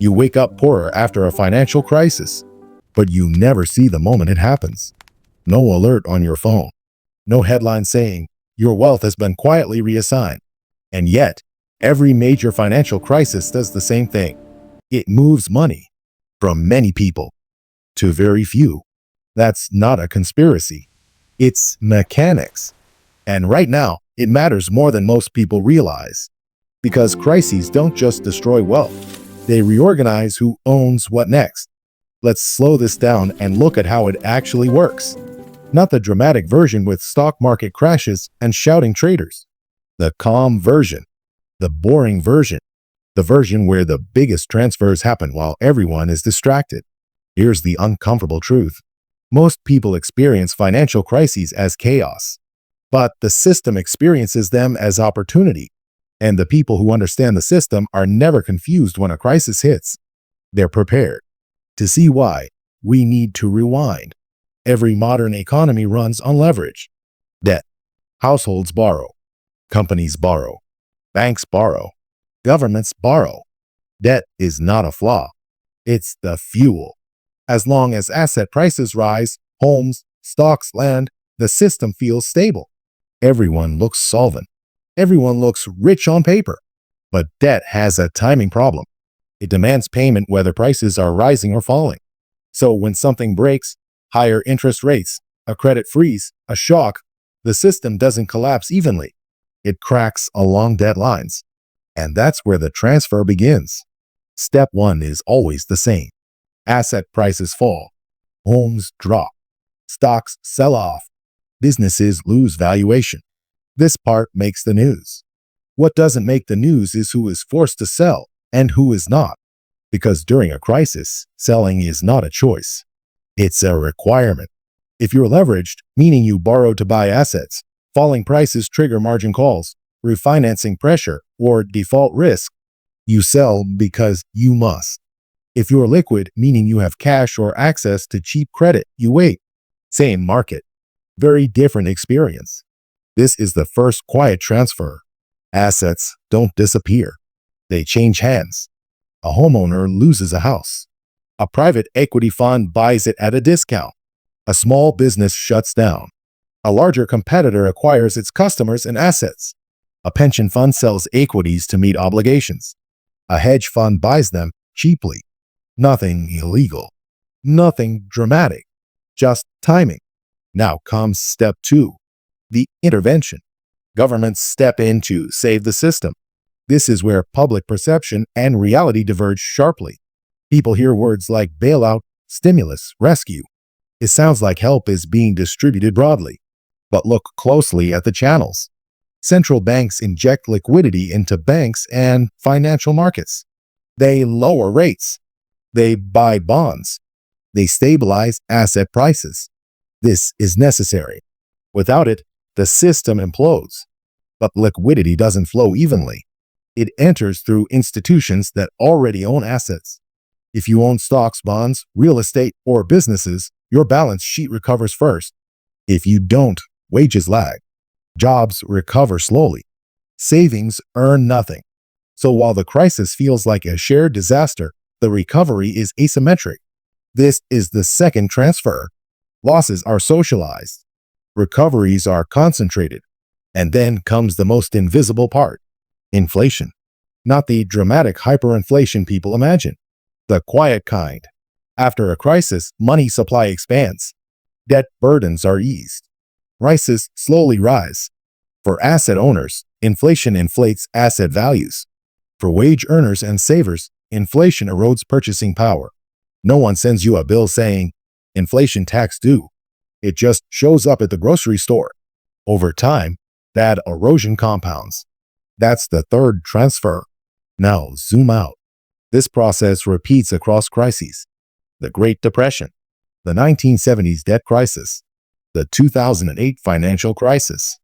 You wake up poorer after a financial crisis, but you never see the moment it happens. No alert on your phone. No headline saying your wealth has been quietly reassigned. And yet, every major financial crisis does the same thing. It moves money from many people to very few. That's not a conspiracy. It's mechanics. And right now, it matters more than most people realize. Because crises don't just destroy wealth, they reorganize who owns what next. Let's slow this down and look at how it actually works. Not the dramatic version with stock market crashes and shouting traders. The calm version. The boring version. The version where the biggest transfers happen while everyone is distracted. Here's the uncomfortable truth. Most people experience financial crises as chaos, but the system experiences them as opportunity. And the people who understand the system are never confused when a crisis hits. They're prepared. To see why, we need to rewind. Every modern economy runs on leverage. Debt. Households borrow. Companies borrow. Banks borrow. Governments borrow. Debt is not a flaw. It's the fuel. As long as asset prices rise, homes, stocks, land, the system feels stable. Everyone looks solvent. Everyone looks rich on paper. But debt has a timing problem. It demands payment whether prices are rising or falling. So when something breaks, higher interest rates, a credit freeze, a shock, the system doesn't collapse evenly. It cracks along deadlines. And that's where the transfer begins. Step one is always the same. Asset prices fall. Homes drop. Stocks sell off. Businesses lose valuation. This part makes the news. What doesn't make the news is who is forced to sell and who is not. Because during a crisis, selling is not a choice. It's a requirement. If you're leveraged, meaning you borrow to buy assets, falling prices trigger margin calls, refinancing pressure, or default risk, you sell because you must. If you're liquid, meaning you have cash or access to cheap credit, you wait. Same market. Very different experience. This is the first quiet transfer. Assets don't disappear. They change hands. A homeowner loses a house. A private equity fund buys it at a discount. A small business shuts down. A larger competitor acquires its customers and assets. A pension fund sells equities to meet obligations. A hedge fund buys them cheaply. Nothing illegal. Nothing dramatic. Just timing. Now comes step two, the intervention. Governments step in to save the system. This is where public perception and reality diverge sharply. People hear words like bailout, stimulus, rescue. It sounds like help is being distributed broadly. But look closely at the channels. Central banks inject liquidity into banks and financial markets. They lower rates. They buy bonds. They stabilize asset prices. This is necessary. Without it, the system implodes. But liquidity doesn't flow evenly. It enters through institutions that already own assets. If you own stocks, bonds, real estate, or businesses, your balance sheet recovers first. If you don't, wages lag. Jobs recover slowly. Savings earn nothing. So while the crisis feels like a shared disaster, the recovery is asymmetric. This is the second transfer. Losses are socialized. Recoveries are concentrated. And then comes the most invisible part. Inflation. Not the dramatic hyperinflation people imagine. The quiet kind. After a crisis, money supply expands. Debt burdens are eased. Prices slowly rise. For asset owners, inflation inflates asset values. For wage earners and savers, inflation erodes purchasing power. No one sends you a bill saying, inflation tax due. It just shows up at the grocery store. Over time, that erosion compounds. That's the third transfer. Now zoom out. This process repeats across crises. The Great Depression, the 1970s debt crisis, the 2008 financial crisis,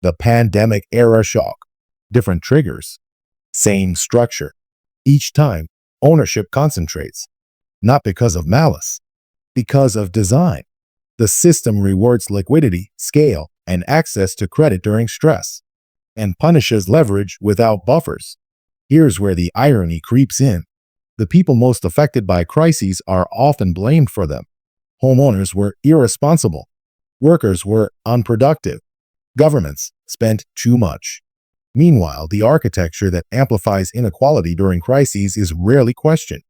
the pandemic-era shock. Different triggers, same structure. Each time, ownership concentrates. Not because of malice, because of design. The system rewards liquidity, scale, and access to credit during stress, and punishes leverage without buffers. Here's where the irony creeps in. The people most affected by crises are often blamed for them. Homeowners were irresponsible. Workers were unproductive. Governments spent too much. Meanwhile, the architecture that amplifies inequality during crises is rarely questioned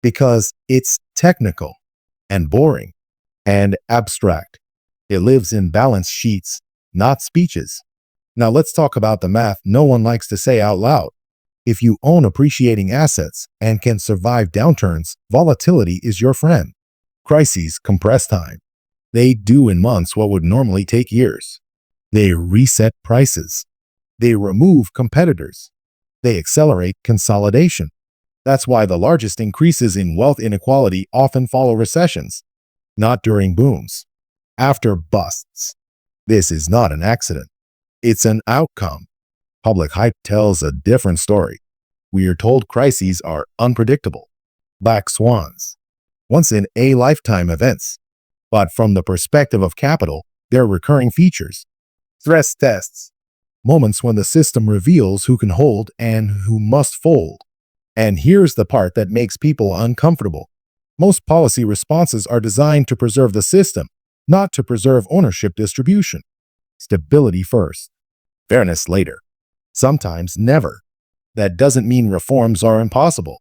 because it's technical and boring and abstract. It lives in balance sheets, not speeches. Now let's talk about the math no one likes to say out loud. If you own appreciating assets and can survive downturns, volatility is your friend. Crises compress time. They do in months what would normally take years. They reset prices. They remove competitors. They accelerate consolidation. That's why the largest increases in wealth inequality often follow recessions, not during booms, after busts. This is not an accident. It's an outcome. Public hype tells a different story. We are told crises are unpredictable, black swans, once-in-a-lifetime events. But from the perspective of capital, they're recurring features. Stress tests, moments when the system reveals who can hold and who must fold. And here's the part that makes people uncomfortable. Most policy responses are designed to preserve the system, not to preserve ownership distribution. Stability first, fairness later. Sometimes never. That doesn't mean reforms are impossible,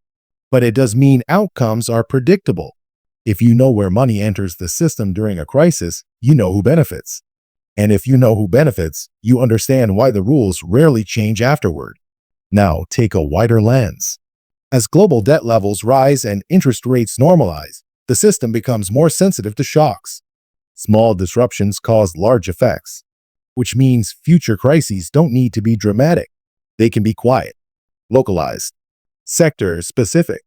but it does mean outcomes are predictable. If you know where money enters the system during a crisis, you know who benefits. And if you know who benefits, you understand why the rules rarely change afterward. Now take a wider lens. As global debt levels rise and interest rates normalize, the system becomes more sensitive to shocks. Small disruptions cause large effects, which means future crises don't need to be dramatic. They can be quiet, localized, sector-specific,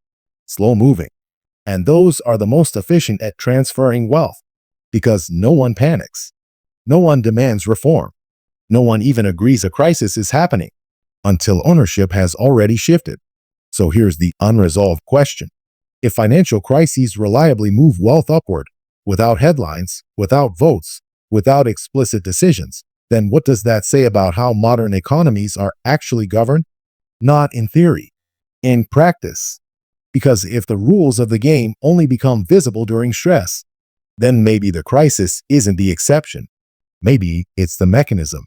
slow-moving. And those are the most efficient at transferring wealth, because no one panics. No one demands reform. No one even agrees a crisis is happening until ownership has already shifted. So here's the unresolved question. If financial crises reliably move wealth upward, without headlines, without votes, without explicit decisions, then what does that say about how modern economies are actually governed? Not in theory, in practice. Because if the rules of the game only become visible during stress, then maybe the crisis isn't the exception. Maybe it's the mechanism.